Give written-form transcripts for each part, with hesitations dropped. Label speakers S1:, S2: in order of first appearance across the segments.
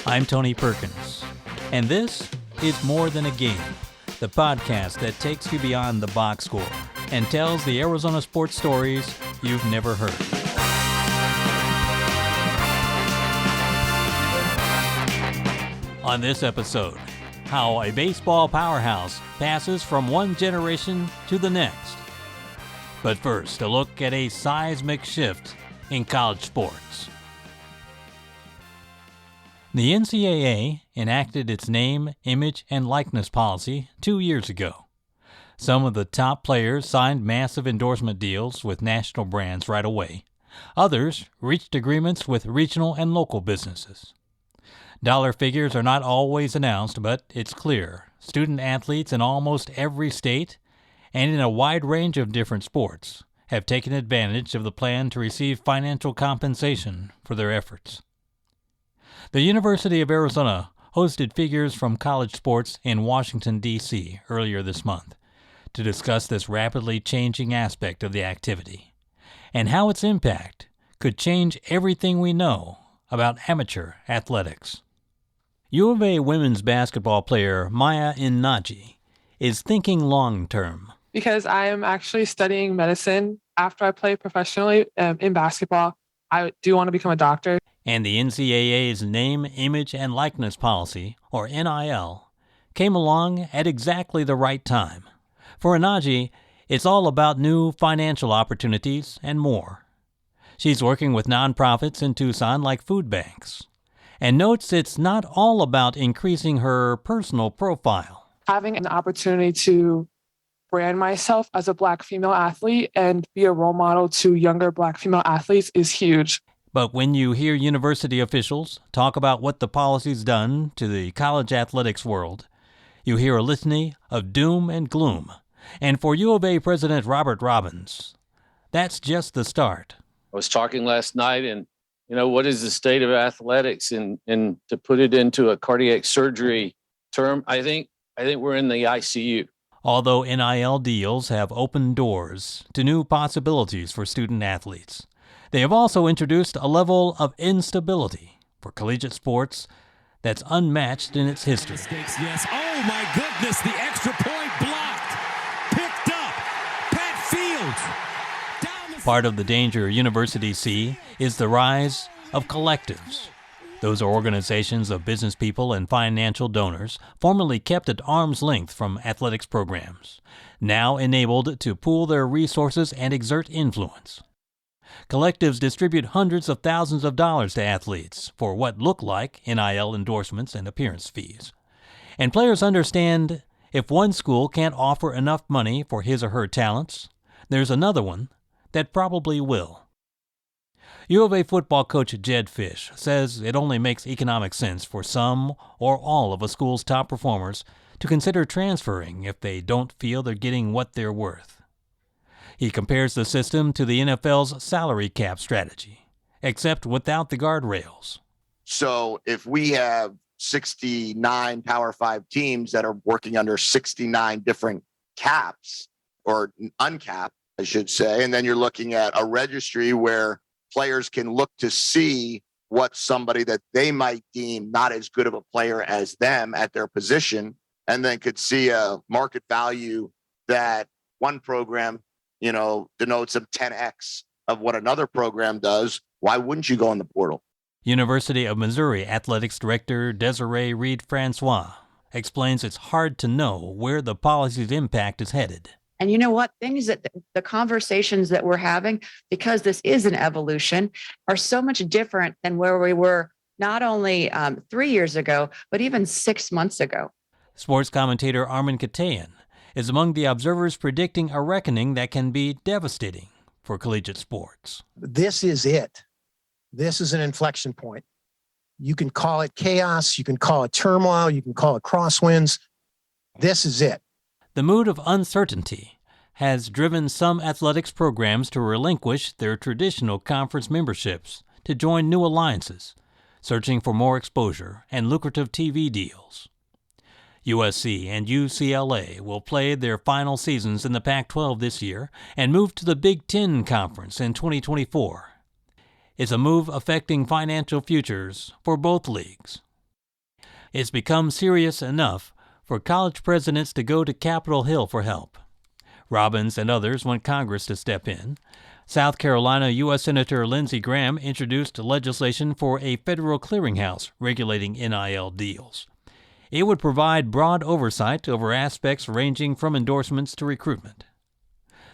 S1: I'm Tony Perkins, and this is More Than a Game, the podcast that takes you beyond the box score and tells the Arizona sports stories you've never heard. On this episode, how a baseball powerhouse passes from one generation to the next. But first, a look at a seismic shift in college sports. The NCAA enacted its name, image, and likeness policy 2 years ago. Some of the top players signed massive endorsement deals with national brands right away. Others reached agreements with regional and local businesses. Dollar figures are not always announced, but it's clear student athletes in almost every state and in a wide range of different sports have taken advantage of the plan to receive financial compensation for their efforts. The University of Arizona hosted figures from college sports in Washington, D.C. earlier this month to discuss this rapidly changing aspect of the activity and how its impact could change everything we know about amateur athletics. U of A women's basketball player Maya Innaji is thinking long-term.
S2: Because I am actually studying medicine after I play professionally in basketball. I do want to become a doctor.
S1: And the NCAA's Name, Image, and Likeness Policy, or NIL, came along at exactly the right time. For Innaji, it's all about new financial opportunities and more. She's working with nonprofits in Tucson like food banks, and notes it's not all about increasing her personal profile.
S2: Having an opportunity to brand myself as a Black female athlete and be a role model to younger Black female athletes is huge.
S1: But when you hear university officials talk about what the policy's done to the college athletics world, you hear a litany of doom and gloom. And for U of A President Robert Robbins, that's just the start.
S3: I was talking last night, and what is the state of athletics? And to put it into a cardiac surgery term, I think we're in the ICU.
S1: Although NIL deals have opened doors to new possibilities for student athletes, they have also introduced a level of instability for collegiate sports that's unmatched in its history.
S4: Yes. Oh, my goodness. The extra point blocked. Picked up. Pat Fields.
S1: Part of the danger universities see is the rise of collectives. Those are organizations of business people and financial donors formerly kept at arm's length from athletics programs, now enabled to pool their resources and exert influence. Collectives distribute hundreds of thousands of dollars to athletes for what look like NIL endorsements and appearance fees. And players understand if one school can't offer enough money for his or her talents, there's another one that probably will. U of A football coach Jed Fish says it only makes economic sense for some or all of a school's top performers to consider transferring if they don't feel they're getting what they're worth. He compares the system to the NFL's salary cap strategy, except without the guardrails.
S5: So if we have 69 Power 5 teams that are working under 69 different caps, or uncapped, I should say, and then you're looking at a registry where players can look to see what somebody that they might deem not as good of a player as them at their position, and then could see a market value that one program denotes of 10x of what another program does. Why wouldn't you go in the portal?
S1: University of Missouri Athletics Director Desiree Reed-Francois explains it's hard to know where the policy's impact is headed.
S6: And you know what? Things that the conversations that we're having, because this is an evolution, are so much different than where we were not only 3 years ago, but even 6 months ago.
S1: Sports commentator Armin Katayan is among the observers predicting a reckoning that can be devastating for collegiate sports.
S7: This is it. This is an inflection point. You can call it chaos, you can call it turmoil, you can call it crosswinds. This is it.
S1: The mood of uncertainty has driven some athletics programs to relinquish their traditional conference memberships to join new alliances, searching for more exposure and lucrative TV deals. USC and UCLA will play their final seasons in the Pac-12 this year and move to the Big Ten Conference in 2024. It's a move affecting financial futures for both leagues. It's become serious enough for college presidents to go to Capitol Hill for help. Robbins and others want Congress to step in. South Carolina U.S. Senator Lindsey Graham introduced legislation for a federal clearinghouse regulating NIL deals. It would provide broad oversight over aspects ranging from endorsements to recruitment.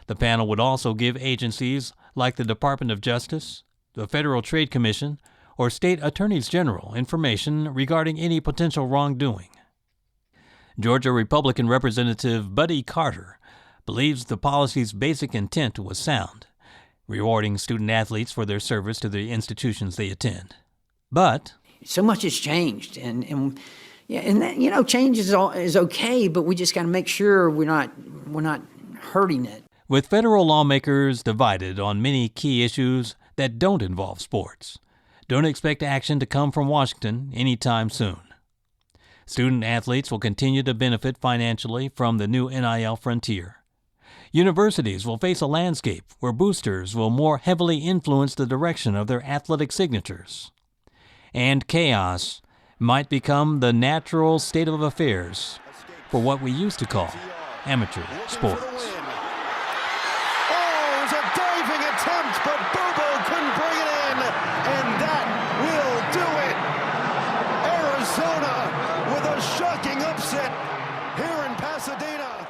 S1: The panel would also give agencies like the Department of Justice, the Federal Trade Commission, or state attorneys general information regarding any potential wrongdoing. Georgia Republican Representative Buddy Carter believes the policy's basic intent was sound, rewarding student athletes for their service to the institutions they attend. But
S8: so much has changed, and that, change is okay, but we just got to make sure we're not hurting it.
S1: with federal lawmakers divided on many key issues that don't involve sports, don't expect action to come from Washington anytime soon. Student athletes will continue to benefit financially from the new NIL frontier. Universities will face a landscape where boosters will more heavily influence the direction of their athletic signatures. And chaos might become the natural state of affairs for what we used to call amateur sports.
S4: Oh, it was a diving attempt, but Bobo couldn't bring it in, and that will do it. Arizona with a shocking upset here in Pasadena.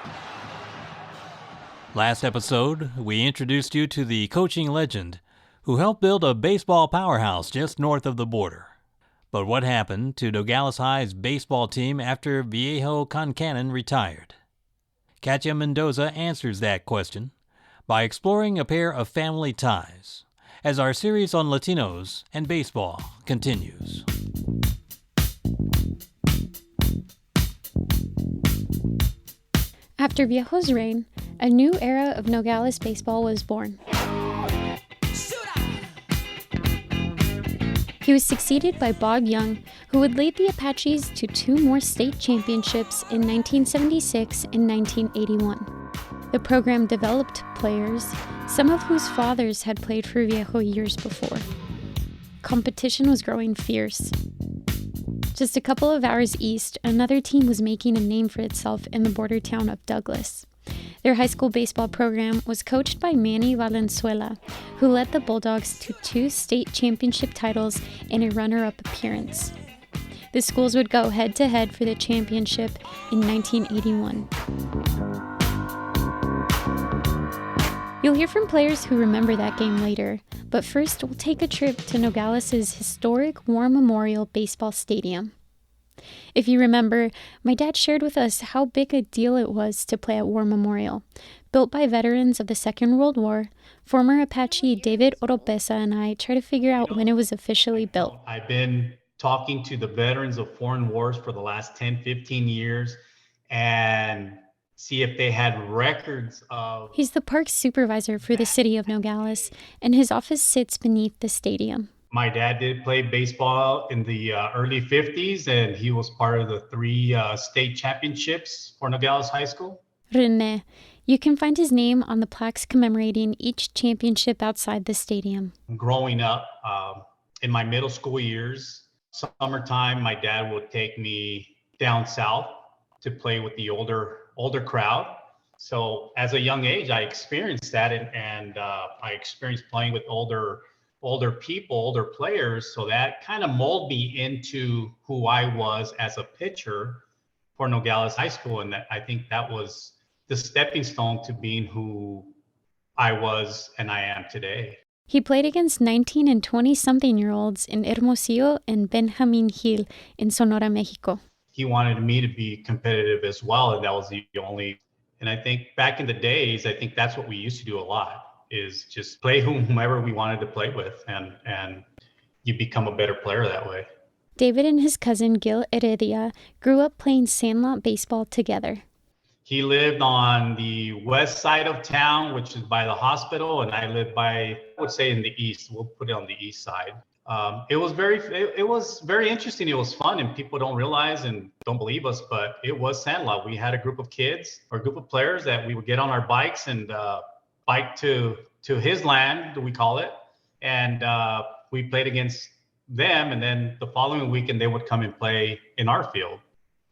S1: Last episode, we introduced you to the coaching legend who helped build a baseball powerhouse just north of the border. But what happened to Nogales High's baseball team after Viejo Concanon retired? Katya Mendoza answers that question by exploring a pair of family ties as our series on Latinos and baseball continues.
S9: After Viejo's reign, a new era of Nogales baseball was born. He was succeeded by Bob Young, who would lead the Apaches to 2 more state championships in 1976 and 1981. The program developed players, some of whose fathers had played for Viejo years before. Competition was growing fierce. Just a couple of hours east, another team was making a name for itself in the border town of Douglas. Their high school baseball program was coached by Manny Valenzuela, who led the Bulldogs to 2 state championship titles and a runner-up appearance. The schools would go head-to-head for the championship in 1981. You'll hear from players who remember that game later, but first we'll take a trip to Nogales' historic War Memorial Baseball Stadium. If you remember, my dad shared with us how big a deal it was to play at War Memorial. Built by veterans of the Second World War, former Apache David Oropesa and I try to figure out when it was officially built.
S10: I've been talking to the veterans of foreign wars for the last 10, 15 years and see if they had records of...
S9: He's the parks supervisor for the city of Nogales, and his office sits beneath the stadium.
S10: My dad did play baseball in the early 50s, and he was part of the 3 state championships for Nogales High School.
S9: René. You can find his name on the plaques commemorating each championship outside the stadium.
S10: Growing up, in my middle school years, summertime, my dad would take me down south to play with the older crowd. So as a young age, I experienced that, and I experienced playing with older people, older players. So that kind of molded me into who I was as a pitcher for Nogales High School. And I think that was the stepping stone to being who I was and I am today.
S9: He played against 19 and 20-something-year-olds in Hermosillo and Benjamin Hill in Sonora, Mexico.
S10: He wanted me to be competitive as well, and that was the only. And I think back in the days, I think that's what we used to do a lot, is just play whomever we wanted to play with, and you become a better player that way.
S9: David and his cousin Gil Heredia grew up playing sandlot baseball together.
S10: He lived on the west side of town, which is by the hospital, and I lived by, I would say, in the east. We'll put it on the east side. It was very interesting. It was fun, and people don't realize and don't believe us, but it was sandlot. We had a group of kids or a group of players that we would get on our bikes and bike to his land, we call it, and we played against them, and then the following weekend they would come and play in our field.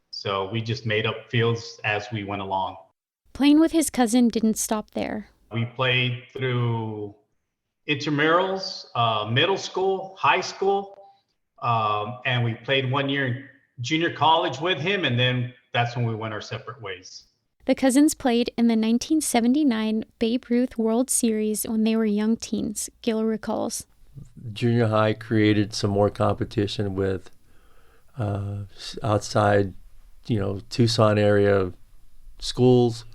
S10: So we just made up fields as we went along.
S9: Playing with his cousin didn't stop there.
S10: We played through intramurals, middle school, high school, and we played 1 year in junior college with him, and then that's when we went our separate ways.
S9: The cousins played in the 1979 Babe Ruth World Series when they were young teens, Gil recalls.
S11: Junior high created some more competition with outside, Tucson area schools.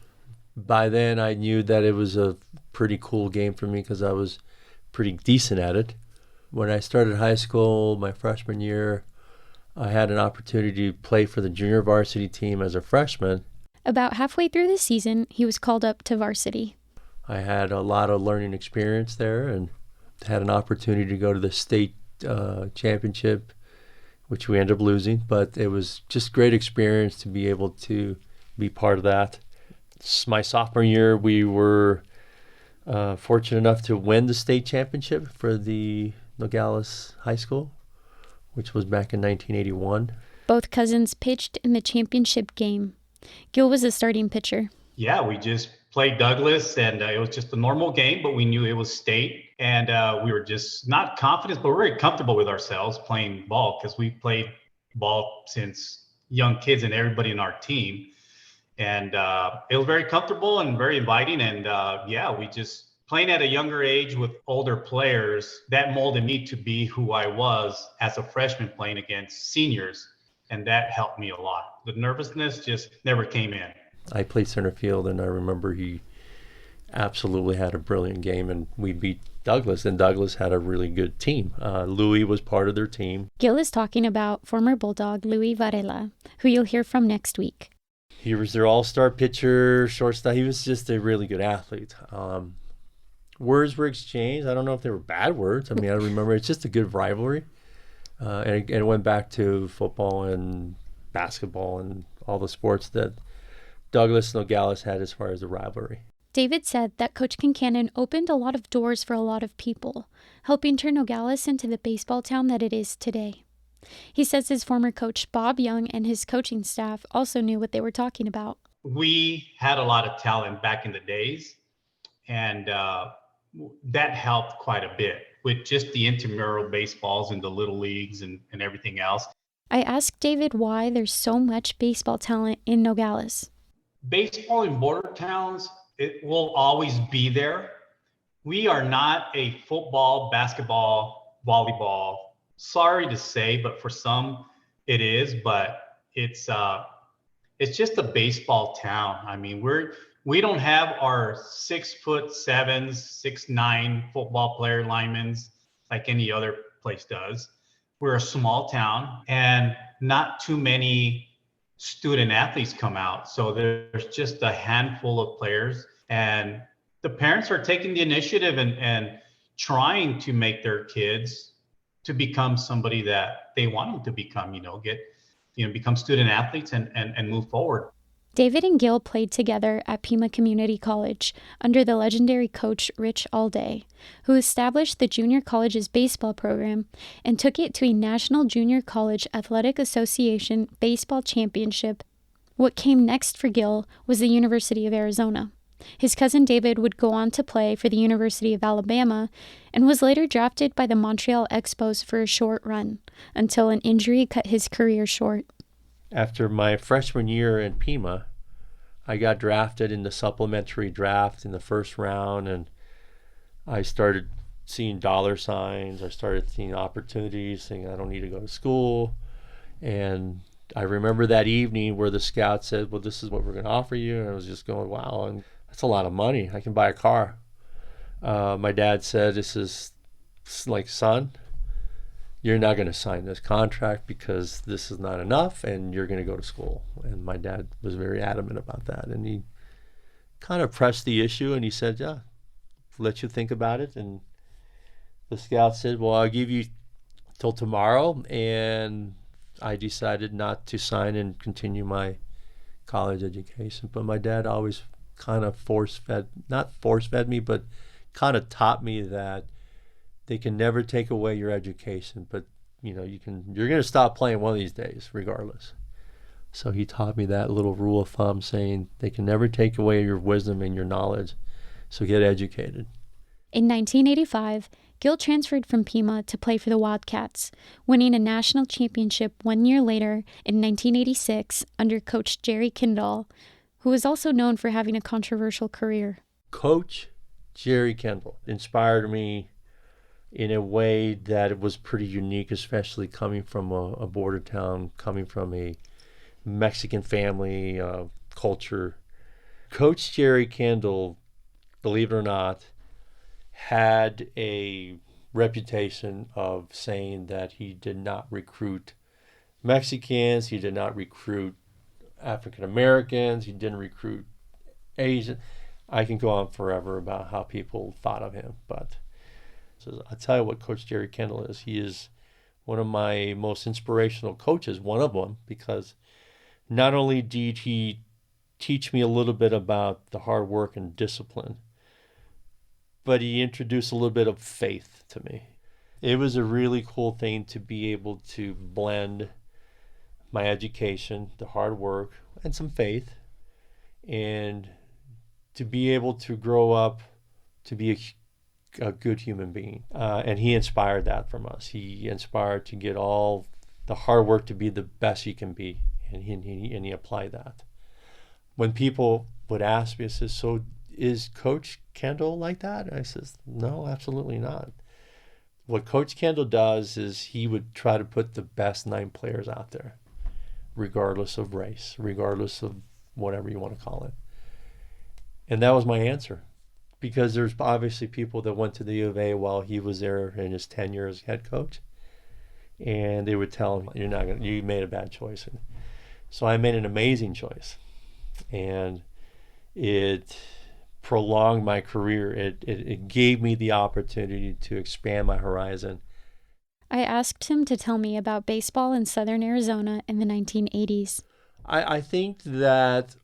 S11: By then I knew that it was a pretty cool game for me because I was pretty decent at it. When I started high school, my freshman year, I had an opportunity to play for the junior varsity team as a freshman.
S9: About halfway through the season, he was called up to varsity.
S11: I had a lot of learning experience there and had an opportunity to go to the state championship, which we ended up losing, but it was just great experience to be able to be part of that. My sophomore year, we were fortunate enough to win the state championship for the Nogales High School, which was back in 1981.
S9: Both cousins pitched in the championship game. Gil was the starting pitcher.
S10: Yeah, we just played Douglas, and it was just a normal game, but we knew it was state, and we were just not confident, but we were very comfortable with ourselves playing ball because we played ball since young kids and everybody in our team. And it was very comfortable and very inviting. And we just playing at a younger age with older players, that molded me to be who I was as a freshman playing against seniors. And that helped me a lot. The nervousness just never came in.
S11: I played center field, and I remember he absolutely had a brilliant game, and we beat Douglas, and Douglas had a really good team. Louis was part of their team.
S9: Gil is talking about former Bulldog Louis Varela, who you'll hear from next week.
S11: He was their all-star pitcher, shortstop. He was just a really good athlete. Words were exchanged. I don't know if they were bad words. I mean, I remember it's just a good rivalry. And it went back to football and basketball and all the sports that Douglas and Nogales had as far as the rivalry.
S9: David said that Coach Kincannon opened a lot of doors for a lot of people, helping turn Nogales into the baseball town that it is today. He says his former coach, Bob Young, and his coaching staff also knew what they were talking about.
S10: We had a lot of talent back in the days, and that helped quite a bit with just the intramural baseballs and the little leagues and everything else.
S9: I asked David why there's so much baseball talent in Nogales.
S10: Baseball in border towns, it will always be there. We are not a football, basketball, volleyball. Sorry to say, but for some it is, but it's just a baseball town. I mean, we don't have our 6'7", 6'9" football player linemen like any other place does. We're a small town, and not too many student athletes come out. So there's just a handful of players, and the parents are taking the initiative and trying to make their kids to become somebody that they want them to become, become student athletes and move forward.
S9: David and Gil played together at Pima Community College under the legendary coach Rich Alday, who established the junior college's baseball program and took it to a National Junior College Athletic Association baseball championship. What came next for Gil was the University of Arizona. His cousin David would go on to play for the University of Alabama and was later drafted by the Montreal Expos for a short run, until an injury cut his career short.
S11: After my freshman year in Pima, I got drafted in the supplementary draft in the first round, and I started seeing dollar signs. I started seeing opportunities, saying I don't need to go to school. And I remember that evening where the scout said, well, this is what we're going to offer you. And I was just going, wow, and that's a lot of money. I can buy a car. My dad said, this is like, son, you're not going to sign this contract because this is not enough, and you're going to go to school. And my dad was very adamant about that. And he kind of pressed the issue, and he said, yeah, let you think about it. And the scout said, well, I'll give you till tomorrow. And I decided not to sign and continue my college education. But my dad always kind of not force-fed me, but kind of taught me that they can never take away your education, but you're going to stop playing one of these days, regardless. So he taught me that little rule of thumb, saying they can never take away your wisdom and your knowledge. So get educated.
S9: In 1985, Gil transferred from Pima to play for the Wildcats, winning a national championship 1 year later in 1986 under Coach Jerry Kendall, who was also known for having a controversial career.
S11: Coach Jerry Kendall inspired me in a way that it was pretty unique, especially coming from a border town, coming from a Mexican family culture. Coach Jerry Kendall, believe it or not, had a reputation of saying that he did not recruit Mexicans, he did not recruit African Americans, he didn't recruit Asian. I can go on forever about how people thought of him, but I'll tell you what Coach Jerry Kendall is. He is one of my most inspirational coaches, one of them, because not only did he teach me a little bit about the hard work and discipline, but he introduced a little bit of faith to me. It was a really cool thing to be able to blend my education, the hard work, and some faith, and to be able to grow up to be a good human being. And he inspired that from us. He inspired to get all the hard work to be the best you can be, and he applied that. When people would ask me, I says, so is Coach Kendall like that? And I says, no, absolutely not. What Coach Kendall does is he would try to put the best 9 players out there, regardless of race, regardless of whatever you want to call it. And that was my answer, because there's obviously people that went to the U of A while he was there in his tenure as head coach, and they would tell him, you made a bad choice. And so I made an amazing choice, and it prolonged my career. It gave me the opportunity to expand my horizon.
S9: I asked him to tell me about baseball in Southern Arizona in the 1980s.
S11: I think that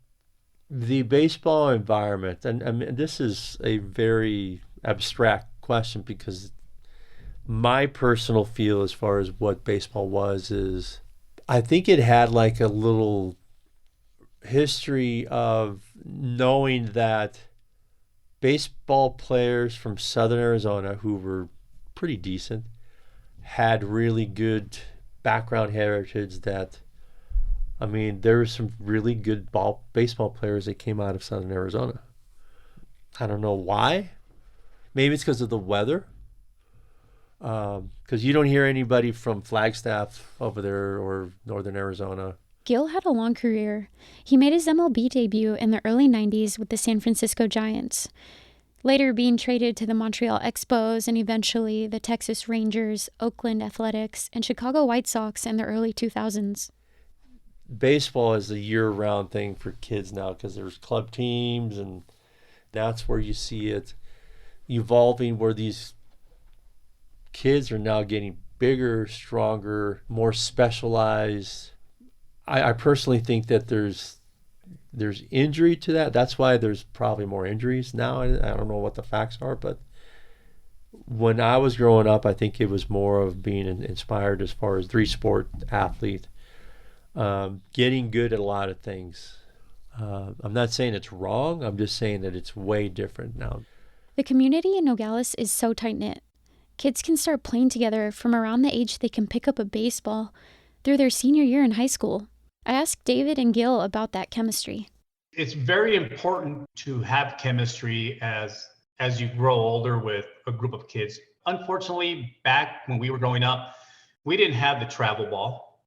S11: the baseball environment, and I mean, this is a very abstract question, because my personal feel as far as what baseball was is, I think it had like a little history of knowing that baseball players from Southern Arizona who were pretty decent had really good background heritage. That, I mean, there were some really good baseball players that came out of Southern Arizona. I don't know why. Maybe it's because of the weather. Because you don't hear anybody from Flagstaff over there or Northern Arizona.
S9: Gil had a long career. He made his MLB debut in the early 90s with the San Francisco Giants, later being traded to the Montreal Expos and eventually the Texas Rangers, Oakland Athletics, and Chicago White Sox in the early 2000s.
S11: Baseball is a year-round thing for kids now, because there's club teams, and that's where you see it evolving, where these kids are now getting bigger, stronger, more specialized. I personally think that there's injury to that. That's why there's probably more injuries now. I don't know what the facts are, but when I was growing up, I think it was more of being inspired as far as 3-sport athlete, getting good at a lot of things. I'm not saying it's wrong. I'm just saying that it's way different now.
S9: The community in Nogales is so tight-knit. Kids can start playing together from around the age they can pick up a baseball through their senior year in high school. I asked David and Gil about that chemistry.
S10: It's very important to have chemistry as you grow older with a group of kids. Unfortunately, back when we were growing up, we didn't have the travel ball.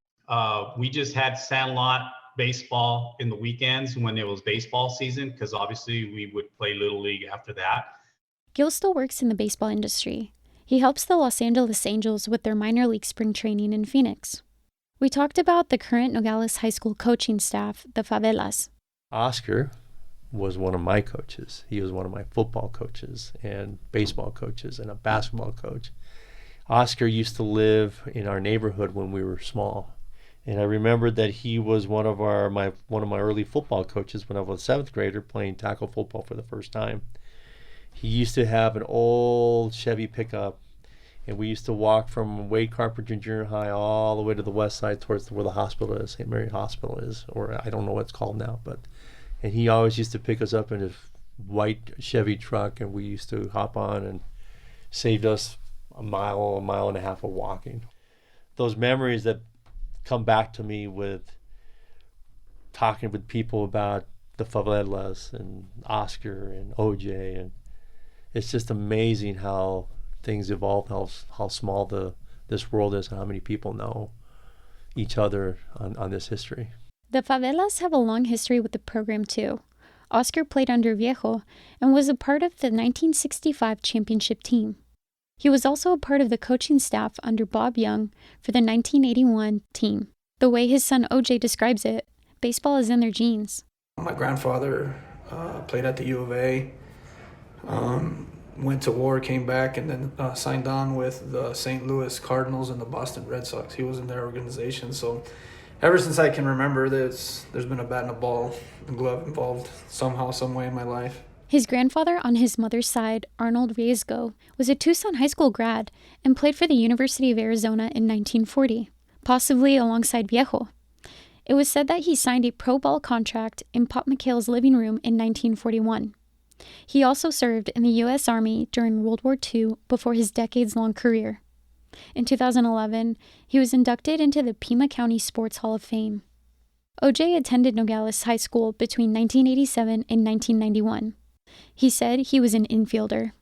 S10: We just had sandlot baseball in the weekends when it was baseball season, because obviously we would play Little League after that.
S9: Gil still works in the baseball industry. He helps the Los Angeles Angels with their minor league spring training in Phoenix. We talked about the current Nogales High School coaching staff, the Favelas.
S11: Oscar was one of my coaches. He was one of my football coaches and baseball coaches and a basketball coach. Oscar used to live in our neighborhood when we were small. And I remember that he was one of my early football coaches when I was a 7th grader playing tackle football for the first time. He used to have an old Chevy pickup, And we used to walk from Wade Carpenter Junior High all the way to the west side towards where the hospital is, St. Mary Hospital is, or I don't know what it's called now. And he always used to pick us up in his white Chevy truck, and we used to hop on, and saved us a mile and a half of walking. Those memories that come back to me with talking with people about the favelas and Oscar and OJ, and it's just amazing how things evolve, how small this world is, and how many people know each other on this history.
S9: The favelas have a long history with the program too. Oscar played under Viejo and was a part of the 1965 championship team. He was also a part of the coaching staff under Bob Young for the 1981 team. The way his son OJ describes it, baseball is in their genes.
S12: My grandfather played at the U of A, went to war, came back, and then signed on with the St. Louis Cardinals and the Boston Red Sox. He was in their organization. So ever since I can remember, there's been a bat and a ball and glove involved somehow, some way in my life.
S9: His grandfather on his mother's side, Arnold Riesgo, was a Tucson high school grad and played for the University of Arizona in 1940, possibly alongside Viejo. It was said that he signed a pro ball contract in Pop McHale's living room in 1941. He also served in the U.S. Army during World War II before his decades-long career. In 2011, he was inducted into the Pima County Sports Hall of Fame. OJ attended Nogales High School between 1987 and 1991. He said he was an infielder.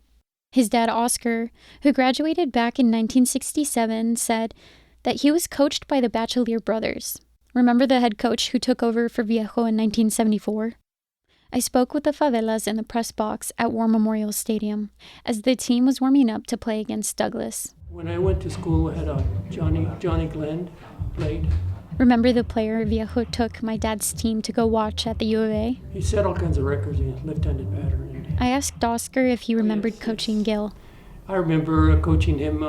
S9: His dad, Oscar, who graduated back in 1967, said that he was coached by the Bachelier brothers. Remember the head coach who took over for Viejo in 1974? I spoke with the favelas in the press box at War Memorial Stadium as the team was warming up to play against Douglas.
S13: When I went to school, I had Johnny Glenn played.
S9: Remember the player Viejo took my dad's team to go watch at the U of A?
S13: He set all kinds of records in left-handed batter.
S9: I asked Oscar if he remembered coaching Gil.
S13: I remember coaching him.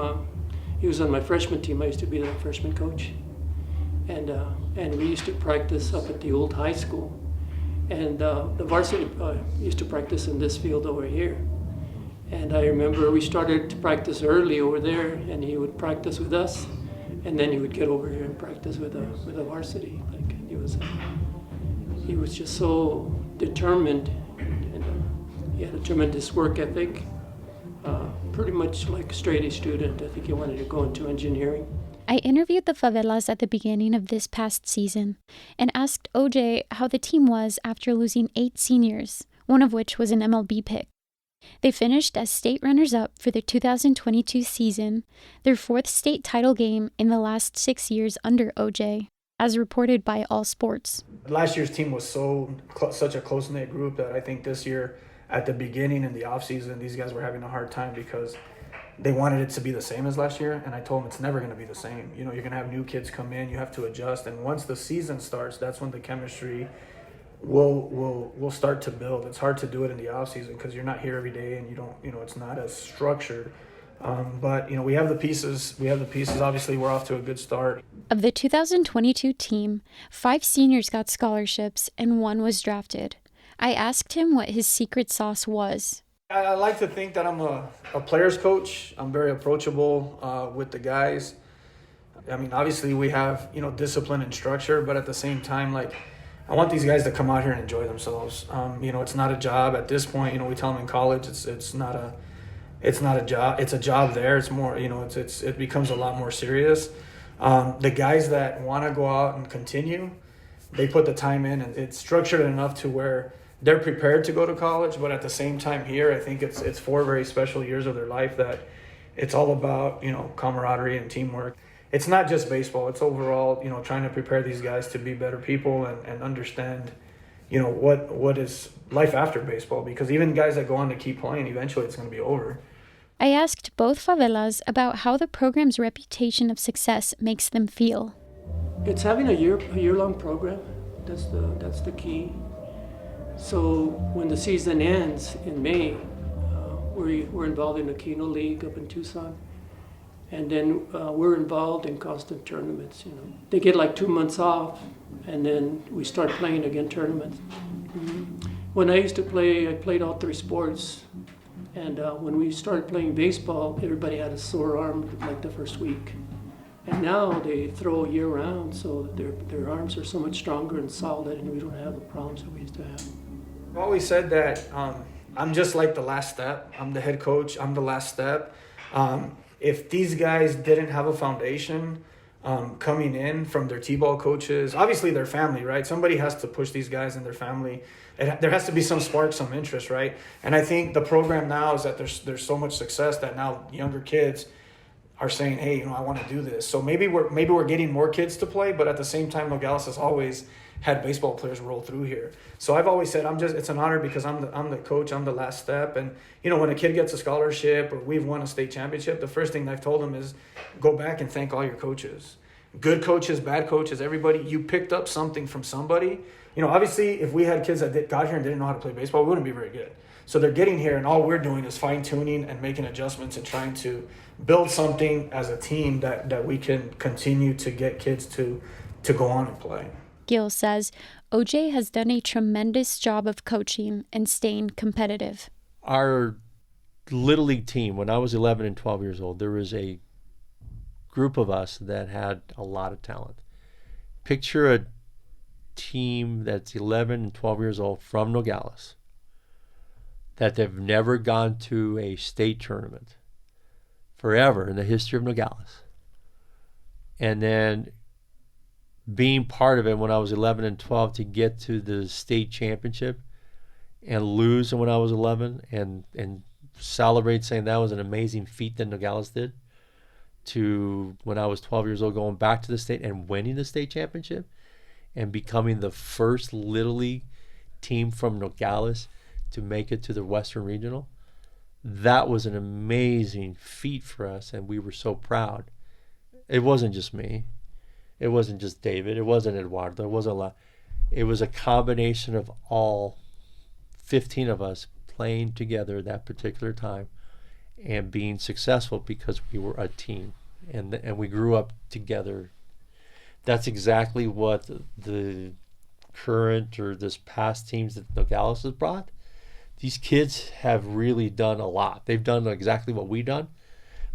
S13: He was on my freshman team. I used to be the freshman coach. And we used to practice up at the old high school. And the varsity used to practice in this field over here. And I remember we started to practice early over there, and he would practice with us, and then he would get over here and practice with the varsity. Like he was just so determined, and he had a tremendous work ethic. Pretty much like a straight A student. I think he wanted to go into engineering.
S9: I interviewed the favelas at the beginning of this past season and asked OJ how the team was after losing 8 seniors, one of which was an MLB pick. They finished as state runners-up for the 2022 season, their 4th state title game in the last 6 years under OJ, as reported by All Sports.
S12: Last year's team was such a close-knit group that I think this year, at the beginning in the offseason, these guys were having a hard time because they wanted it to be the same as last year, and I told them it's never going to be the same. You know, you're going to have new kids come in, you have to adjust, and once the season starts, that's when the chemistry will start to build. It's hard to do it in the off season because you're not here every day, and you don't, it's not as structured. But we have the pieces. Obviously, we're off to a good start.
S9: Of the 2022 team, 5 seniors got scholarships and 1 was drafted. I asked him what his secret sauce was.
S12: I like to think that I'm a player's coach. I'm very approachable with the guys. I mean, obviously we have, discipline and structure, but at the same time, I want these guys to come out here and enjoy themselves. It's not a job at this point. We tell them in college, it's not a job. It's a job there. It's more, it becomes a lot more serious. The guys that want to go out and continue, they put the time in, and it's structured enough to where they're prepared to go to college, but at the same time here, I think it's 4 very special years of their life that it's all about, camaraderie and teamwork. It's not just baseball. It's overall, trying to prepare these guys to be better people and understand, what is life after baseball. Because even guys that go on to keep playing, eventually it's going to be over.
S9: I asked both favelas about how the program's reputation of success makes them feel.
S13: It's having a year-long program. That's the key. So when the season ends in May, we're involved in the Keno League up in Tucson. And then we're involved in constant tournaments. They get 2 months off, and then we start playing again tournaments. When I used to play, I played all 3 sports, And when we started playing baseball, everybody had a sore arm like the first week. And now they throw year round, so their arms are so much stronger and solid, and we don't have the problems that we used to have.
S12: I've always said that I'm just like the last step. I'm the head coach. I'm the last step. If these guys didn't have a foundation coming in from their T-ball coaches, obviously their family, right? Somebody has to push these guys in their family. There has to be some spark, some interest, right? And I think the program now is that there's so much success that now younger kids are saying, hey, I want to do this. So maybe we're getting more kids to play, but at the same time, Nogales has always had baseball players roll through here. So I've always said it's an honor because I'm the coach, I'm the last step. And when a kid gets a scholarship or we've won a state championship, the first thing I've told them is go back and thank all your coaches. Good coaches, bad coaches, everybody, you picked up something from somebody. Obviously if we had kids that got here and didn't know how to play baseball, we wouldn't be very good. So they're getting here and all we're doing is fine tuning and making adjustments and trying to build something as a team that we can continue to get kids to go on and play.
S9: Gil says OJ has done a tremendous job of coaching and staying competitive.
S11: Our Little League team, when I was 11 and 12 years old, there was a group of us that had a lot of talent. Picture a team that's 11 and 12 years old from Nogales, that they've never gone to a state tournament forever in the history of Nogales. And then being part of it when I was 11 and 12 to get to the state championship and lose when I was 11 and celebrate saying that was an amazing feat that Nogales did, to when I was 12 years old going back to the state and winning the state championship and becoming the first Little League team from Nogales to make it to the Western Regional. That was an amazing feat for us, and we were so proud. It wasn't just me. It wasn't just David. It wasn't Eduardo. It wasn't a lot. It was a combination of all 15 of us playing together that particular time and being successful because we were a team and we grew up together. That's exactly what the current or this past teams that Nogales has brought. These kids have really done a lot. They've done exactly what we done,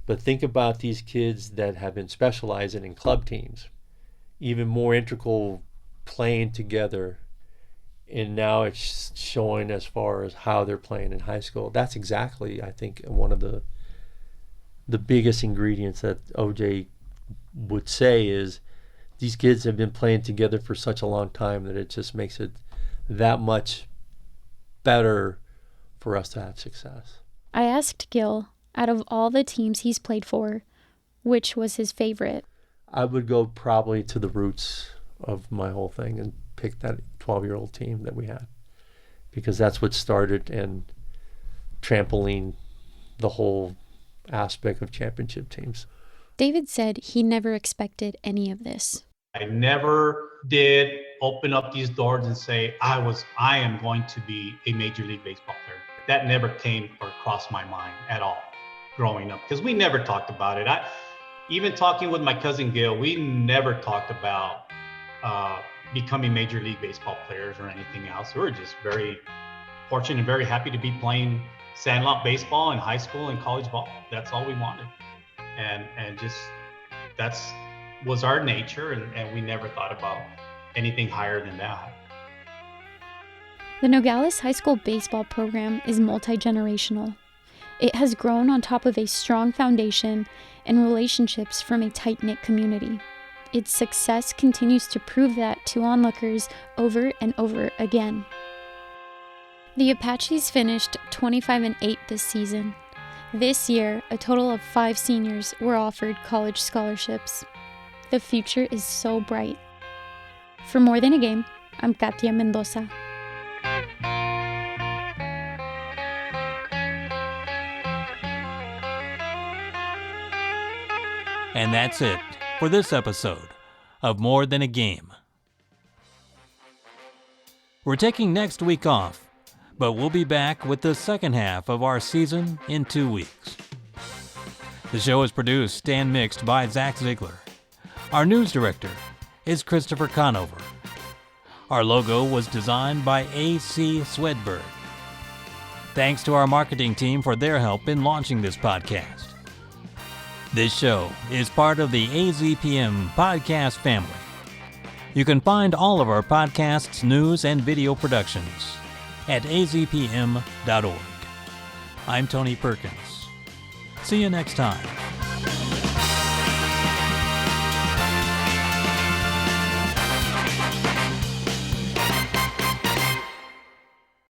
S11: but think about these kids that have been specializing in club teams, even more integral playing together, and now it's showing as far as how they're playing in high school. That's exactly, I think, one of the biggest ingredients that OJ would say is these kids have been playing together for such a long time that it just makes it that much better for us to have success.
S9: I asked Gil, out of all the teams he's played for, which was his favorite?
S11: I would go probably to the roots of my whole thing and pick that 12-year-old team that we had, because that's what started and trampoline the whole aspect of championship teams.
S9: David said he never expected any of this.
S10: I never did open up these doors and say, I am going to be a Major League Baseball player. That never came or crossed my mind at all growing up, because we never talked about it. Even talking with my cousin Gil, we never talked about becoming Major League Baseball players or anything else. We were just very fortunate and very happy to be playing sandlot baseball in high school and college ball. That's all we wanted. And just that's was our nature, and we never thought about anything higher than that.
S9: The Nogales High School baseball program is multi-generational. It has grown on top of a strong foundation and relationships from a tight-knit community. Its success continues to prove that to onlookers over and over again. The Apaches finished 25-8 this season. This year, a total of 5 seniors were offered college scholarships. The future is so bright. For More Than a Game, I'm Katia Mendoza.
S1: And that's it for this episode of More Than a Game. We're taking next week off, but we'll be back with the second half of our season in 2 weeks. The show is produced and mixed by Zach Ziegler. Our news director is Christopher Conover. Our logo was designed by A.C. Swedberg. Thanks to our marketing team for their help in launching this podcast. This show is part of the AZPM podcast family. You can find all of our podcasts, news, and video productions at azpm.org. I'm Tony Perkins. See you next time.